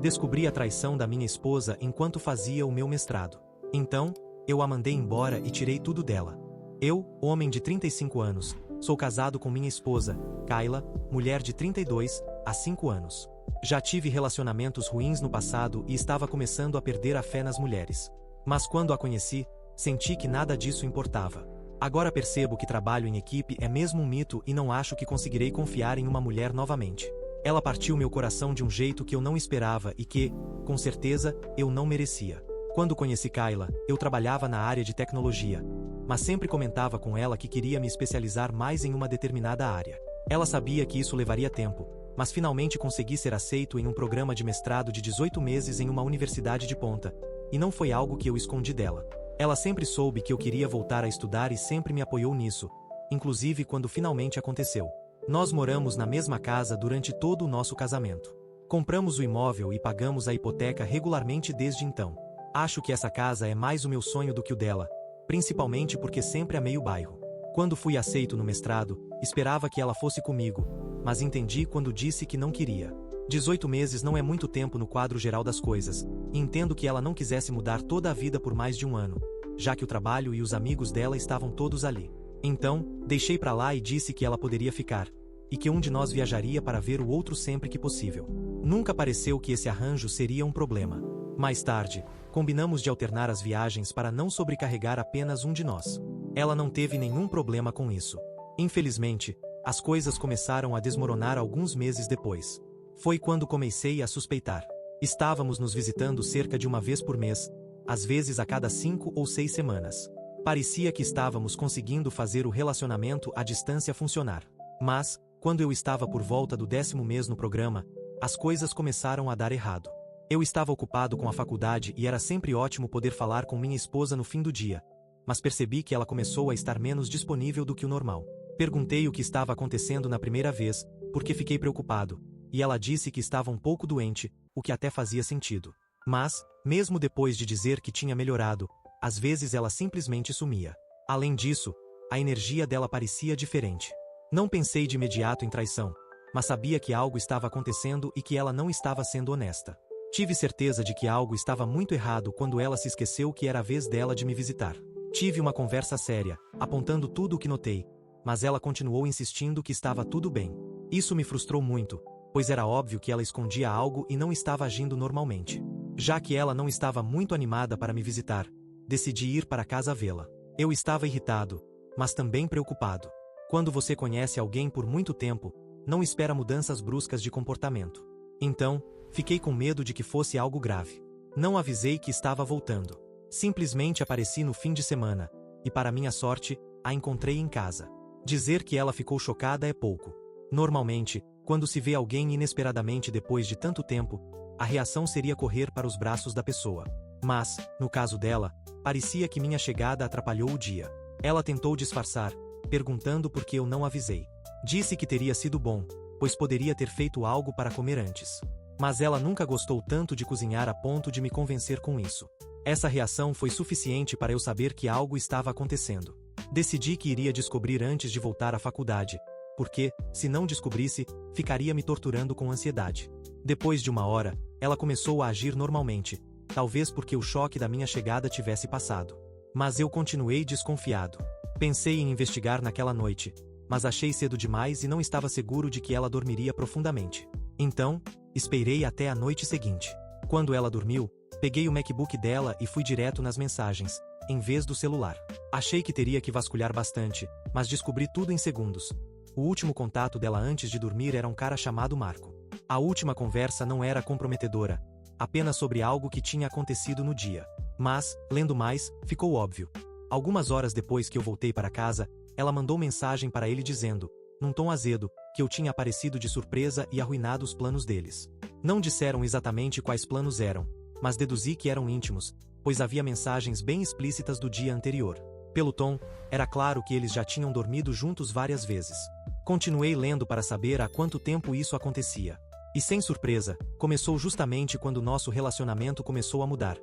descobri a traição da minha esposa enquanto fazia o meu mestrado. Então, eu a mandei embora e tirei tudo dela. Eu, homem de 35 anos, sou casado com minha esposa, Kayla, mulher de 32, há 5 anos. Já tive relacionamentos ruins no passado e estava começando a perder a fé nas mulheres. Mas quando a conheci, senti que nada disso importava. Agora percebo que trabalho em equipe é mesmo um mito e não acho que conseguirei confiar em uma mulher novamente. Ela partiu meu coração de um jeito que eu não esperava e que, com certeza, eu não merecia. Quando conheci Kayla, eu trabalhava na área de tecnologia, mas sempre comentava com ela que queria me especializar mais em uma determinada área. Ela sabia que isso levaria tempo, mas finalmente consegui ser aceito em um programa de mestrado de 18 meses em uma universidade de ponta, e não foi algo que eu escondi dela. Ela sempre soube que eu queria voltar a estudar e sempre me apoiou nisso, inclusive quando finalmente aconteceu. Nós moramos na mesma casa durante todo o nosso casamento. Compramos o imóvel e pagamos a hipoteca regularmente desde então. Acho que essa casa é mais o meu sonho do que o dela, principalmente porque sempre amei o bairro. Quando fui aceito no mestrado, esperava que ela fosse comigo, mas entendi quando disse que não queria. 18 meses não é muito tempo no quadro geral das coisas, e entendo que ela não quisesse mudar toda a vida por mais de um ano, já que o trabalho e os amigos dela estavam todos ali. Então, deixei pra lá e disse que ela poderia ficar, e que um de nós viajaria para ver o outro sempre que possível. Nunca pareceu que esse arranjo seria um problema. Mais tarde, combinamos de alternar as viagens para não sobrecarregar apenas um de nós. Ela não teve nenhum problema com isso. Infelizmente, as coisas começaram a desmoronar alguns meses depois. Foi quando comecei a suspeitar. Estávamos nos visitando cerca de uma vez por mês, às vezes a cada 5 ou 6 semanas. Parecia que estávamos conseguindo fazer o relacionamento à distância funcionar. Mas, quando eu estava por volta do 10º mês no programa, as coisas começaram a dar errado. Eu estava ocupado com a faculdade e era sempre ótimo poder falar com minha esposa no fim do dia, mas percebi que ela começou a estar menos disponível do que o normal. Perguntei o que estava acontecendo na primeira vez, porque fiquei preocupado, e ela disse que estava um pouco doente, o que até fazia sentido. Mas, mesmo depois de dizer que tinha melhorado, às vezes ela simplesmente sumia. Além disso, a energia dela parecia diferente. Não pensei de imediato em traição, mas sabia que algo estava acontecendo e que ela não estava sendo honesta. Tive certeza de que algo estava muito errado quando ela se esqueceu que era a vez dela de me visitar. Tive uma conversa séria, apontando tudo o que notei, mas ela continuou insistindo que estava tudo bem. Isso me frustrou muito, pois era óbvio que ela escondia algo e não estava agindo normalmente. Já que ela não estava muito animada para me visitar, decidi ir para casa vê-la. Eu estava irritado, mas também preocupado. Quando você conhece alguém por muito tempo, não espera mudanças bruscas de comportamento. Então, fiquei com medo de que fosse algo grave. Não avisei que estava voltando. Simplesmente apareci no fim de semana, e para minha sorte, a encontrei em casa. Dizer que ela ficou chocada é pouco. Normalmente, quando se vê alguém inesperadamente depois de tanto tempo, a reação seria correr para os braços da pessoa. Mas, no caso dela, parecia que minha chegada atrapalhou o dia. Ela tentou disfarçar, perguntando por que eu não avisei. Disse que teria sido bom, pois poderia ter feito algo para comer antes. Mas ela nunca gostou tanto de cozinhar a ponto de me convencer com isso. Essa reação foi suficiente para eu saber que algo estava acontecendo. Decidi que iria descobrir antes de voltar à faculdade, porque, se não descobrisse, ficaria me torturando com ansiedade. Depois de uma hora, ela começou a agir normalmente, talvez porque o choque da minha chegada tivesse passado. Mas eu continuei desconfiado. Pensei em investigar naquela noite, mas achei cedo demais e não estava seguro de que ela dormiria profundamente. Então, esperei até a noite seguinte. Quando ela dormiu, peguei o MacBook dela e fui direto nas mensagens, em vez do celular. Achei que teria que vasculhar bastante, mas descobri tudo em segundos. O último contato dela antes de dormir era um cara chamado Marco. A última conversa não era comprometedora, apenas sobre algo que tinha acontecido no dia. Mas, lendo mais, ficou óbvio. Algumas horas depois que eu voltei para casa, ela mandou mensagem para ele dizendo, num tom azedo, que eu tinha aparecido de surpresa e arruinado os planos deles. Não disseram exatamente quais planos eram, mas deduzi que eram íntimos, pois havia mensagens bem explícitas do dia anterior. Pelo tom, era claro que eles já tinham dormido juntos várias vezes. Continuei lendo para saber há quanto tempo isso acontecia. E sem surpresa, começou justamente quando nosso relacionamento começou a mudar.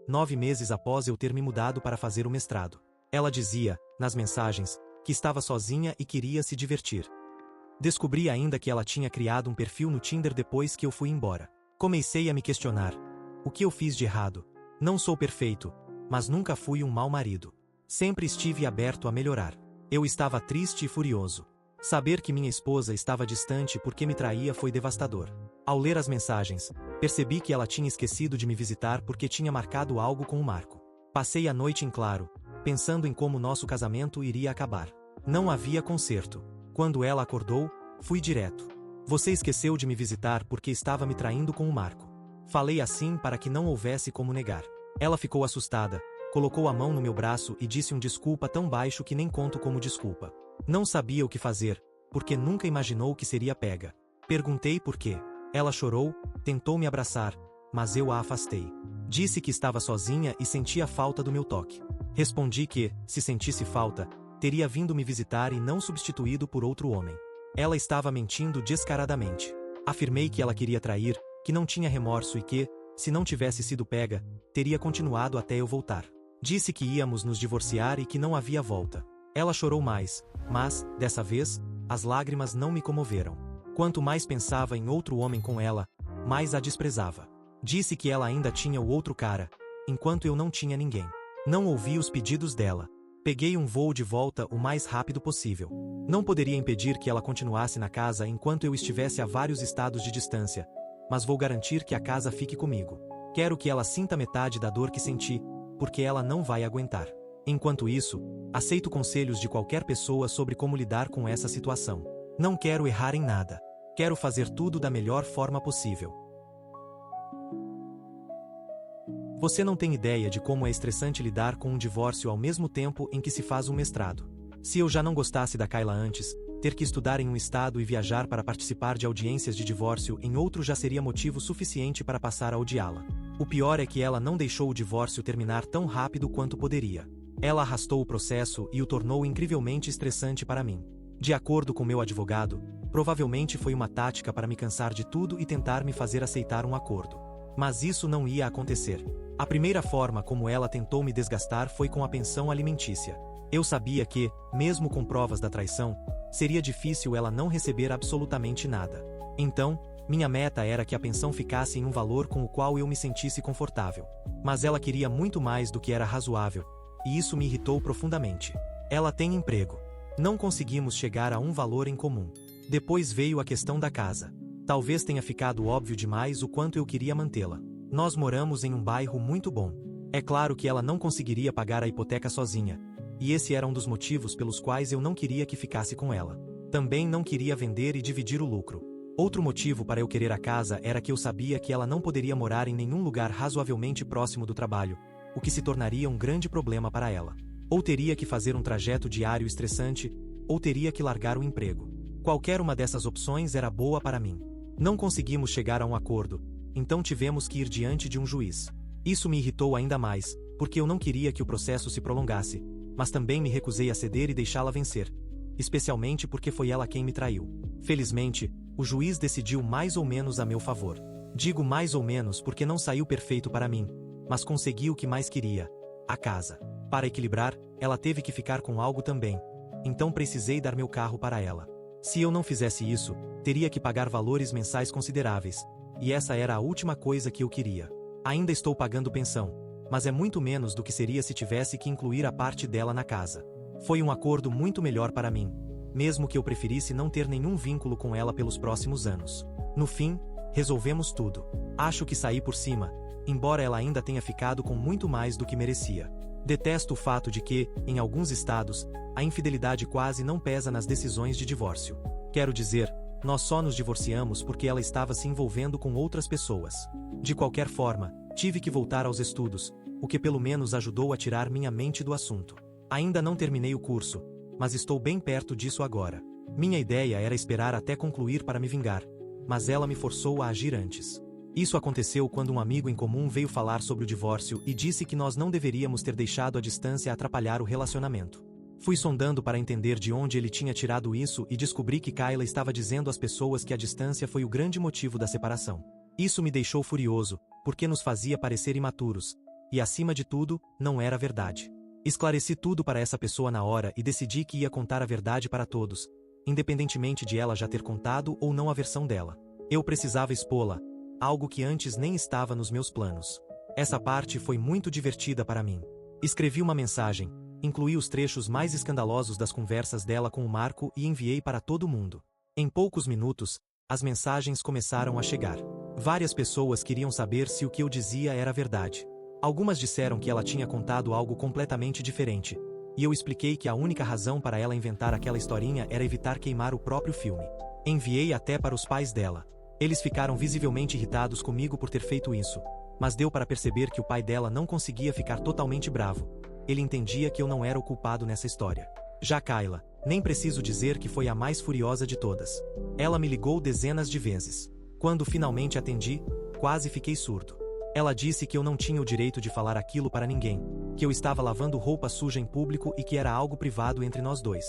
9 meses após eu ter me mudado para fazer o mestrado. Ela dizia, nas mensagens, que estava sozinha e queria se divertir. Descobri ainda que ela tinha criado um perfil no Tinder depois que eu fui embora. Comecei a me questionar. O que eu fiz de errado? Não sou perfeito, mas nunca fui um mau marido. Sempre estive aberto a melhorar. Eu estava triste e furioso. Saber que minha esposa estava distante porque me traía foi devastador. Ao ler as mensagens, percebi que ela tinha esquecido de me visitar porque tinha marcado algo com o Marco. Passei a noite em claro, pensando em como nosso casamento iria acabar. Não havia conserto. Quando ela acordou, fui direto. Você esqueceu de me visitar porque estava me traindo com o Marco. Falei assim para que não houvesse como negar. Ela ficou assustada, colocou a mão no meu braço e disse um desculpa tão baixo que nem conto como desculpa. Não sabia o que fazer, porque nunca imaginou que seria pega. Perguntei por quê. Ela chorou, tentou me abraçar, mas eu a afastei. Disse que estava sozinha e sentia falta do meu toque. Respondi que, se sentisse falta, teria vindo me visitar e não substituído por outro homem. Ela estava mentindo descaradamente. Afirmei que ela queria trair, que não tinha remorso e que, se não tivesse sido pega, teria continuado até eu voltar. Disse que íamos nos divorciar e que não havia volta. Ela chorou mais, mas, dessa vez, as lágrimas não me comoveram. Quanto mais pensava em outro homem com ela, mais a desprezava. Disse que ela ainda tinha o outro cara, enquanto eu não tinha ninguém. Não ouvi os pedidos dela. Peguei um voo de volta o mais rápido possível. Não poderia impedir que ela continuasse na casa enquanto eu estivesse a vários estados de distância, mas vou garantir que a casa fique comigo. Quero que ela sinta metade da dor que senti, porque ela não vai aguentar. Enquanto isso, aceito conselhos de qualquer pessoa sobre como lidar com essa situação. Não quero errar em nada. Quero fazer tudo da melhor forma possível. Você não tem ideia de como é estressante lidar com um divórcio ao mesmo tempo em que se faz um mestrado. Se eu já não gostasse da Kayla antes, ter que estudar em um estado e viajar para participar de audiências de divórcio em outro já seria motivo suficiente para passar a odiá-la. O pior é que ela não deixou o divórcio terminar tão rápido quanto poderia. Ela arrastou o processo e o tornou incrivelmente estressante para mim. De acordo com meu advogado, provavelmente foi uma tática para me cansar de tudo e tentar me fazer aceitar um acordo. Mas isso não ia acontecer. A primeira forma como ela tentou me desgastar foi com a pensão alimentícia. Eu sabia que, mesmo com provas da traição, seria difícil ela não receber absolutamente nada. Então, minha meta era que a pensão ficasse em um valor com o qual eu me sentisse confortável. Mas ela queria muito mais do que era razoável, e isso me irritou profundamente. Ela tem emprego. Não conseguimos chegar a um valor em comum. Depois veio a questão da casa. Talvez tenha ficado óbvio demais o quanto eu queria mantê-la. Nós moramos em um bairro muito bom. É claro que ela não conseguiria pagar a hipoteca sozinha, e esse era um dos motivos pelos quais eu não queria que ficasse com ela. Também não queria vender e dividir o lucro. Outro motivo para eu querer a casa era que eu sabia que ela não poderia morar em nenhum lugar razoavelmente próximo do trabalho, o que se tornaria um grande problema para ela. Ou teria que fazer um trajeto diário estressante, ou teria que largar o emprego. Qualquer uma dessas opções era boa para mim. Não conseguimos chegar a um acordo, então tivemos que ir diante de um juiz. Isso me irritou ainda mais, porque eu não queria que o processo se prolongasse, mas também me recusei a ceder e deixá-la vencer. Especialmente porque foi ela quem me traiu. Felizmente, o juiz decidiu mais ou menos a meu favor. Digo mais ou menos porque não saiu perfeito para mim, mas consegui o que mais queria: a casa. Para equilibrar, ela teve que ficar com algo também. Então precisei dar meu carro para ela. Se eu não fizesse isso, teria que pagar valores mensais consideráveis, e essa era a última coisa que eu queria. Ainda estou pagando pensão, mas é muito menos do que seria se tivesse que incluir a parte dela na casa. Foi um acordo muito melhor para mim, mesmo que eu preferisse não ter nenhum vínculo com ela pelos próximos anos. No fim, resolvemos tudo. Acho que saí por cima, embora ela ainda tenha ficado com muito mais do que merecia. Detesto o fato de que, em alguns estados, a infidelidade quase não pesa nas decisões de divórcio. Quero dizer, nós só nos divorciamos porque ela estava se envolvendo com outras pessoas. De qualquer forma, tive que voltar aos estudos, o que pelo menos ajudou a tirar minha mente do assunto. Ainda não terminei o curso, mas estou bem perto disso agora. Minha ideia era esperar até concluir para me vingar, mas ela me forçou a agir antes. Isso aconteceu quando um amigo em comum veio falar sobre o divórcio e disse que nós não deveríamos ter deixado a distância atrapalhar o relacionamento. Fui sondando para entender de onde ele tinha tirado isso e descobri que Kayla estava dizendo às pessoas que a distância foi o grande motivo da separação. Isso me deixou furioso, porque nos fazia parecer imaturos, e acima de tudo, não era verdade. Esclareci tudo para essa pessoa na hora e decidi que ia contar a verdade para todos, independentemente de ela já ter contado ou não a versão dela. Eu precisava expô-la, algo que antes nem estava nos meus planos. Essa parte foi muito divertida para mim. Escrevi uma mensagem, incluí os trechos mais escandalosos das conversas dela com o Marco e enviei para todo mundo. Em poucos minutos, as mensagens começaram a chegar. Várias pessoas queriam saber se o que eu dizia era verdade. Algumas disseram que ela tinha contado algo completamente diferente, e eu expliquei que a única razão para ela inventar aquela historinha era evitar queimar o próprio filme. Enviei até para os pais dela. Eles ficaram visivelmente irritados comigo por ter feito isso, mas deu para perceber que o pai dela não conseguia ficar totalmente bravo. Ele entendia que eu não era o culpado nessa história. Já Kayla, nem preciso dizer que foi a mais furiosa de todas. Ela me ligou dezenas de vezes. Quando finalmente atendi, quase fiquei surdo. Ela disse que eu não tinha o direito de falar aquilo para ninguém, que eu estava lavando roupa suja em público e que era algo privado entre nós dois.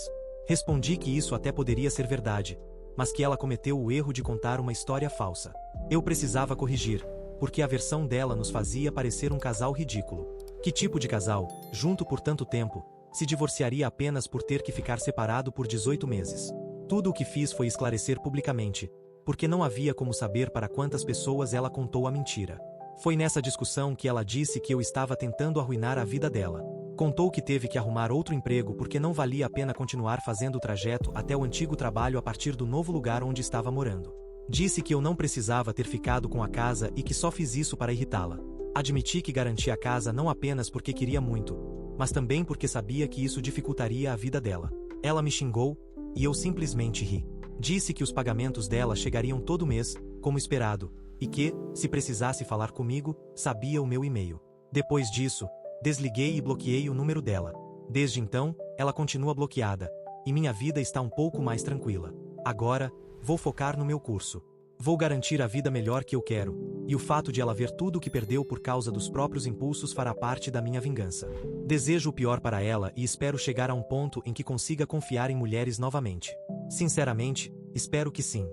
Respondi que isso até poderia ser verdade, mas que ela cometeu o erro de contar uma história falsa. Eu precisava corrigir, porque a versão dela nos fazia parecer um casal ridículo. Que tipo de casal, junto por tanto tempo, se divorciaria apenas por ter que ficar separado por 18 meses? Tudo o que fiz foi esclarecer publicamente, porque não havia como saber para quantas pessoas ela contou a mentira. Foi nessa discussão que ela disse que eu estava tentando arruinar a vida dela. Contou que teve que arrumar outro emprego porque não valia a pena continuar fazendo o trajeto até o antigo trabalho a partir do novo lugar onde estava morando. Disse que eu não precisava ter ficado com a casa e que só fiz isso para irritá-la. Admiti que garanti a casa não apenas porque queria muito, mas também porque sabia que isso dificultaria a vida dela. Ela me xingou, e eu simplesmente ri. Disse que os pagamentos dela chegariam todo mês, como esperado, e que, se precisasse falar comigo, sabia o meu e-mail. Depois disso, desliguei e bloqueei o número dela. Desde então, ela continua bloqueada, e minha vida está um pouco mais tranquila. Agora, vou focar no meu curso. Vou garantir a vida melhor que eu quero, e o fato de ela ver tudo o que perdeu por causa dos próprios impulsos fará parte da minha vingança. Desejo o pior para ela e espero chegar a um ponto em que consiga confiar em mulheres novamente. Sinceramente, espero que sim.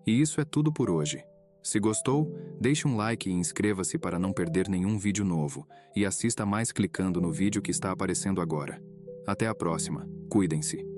E isso é tudo por hoje. Se gostou, deixe um like e inscreva-se para não perder nenhum vídeo novo, e assista mais clicando no vídeo que está aparecendo agora. Até a próxima. Cuidem-se.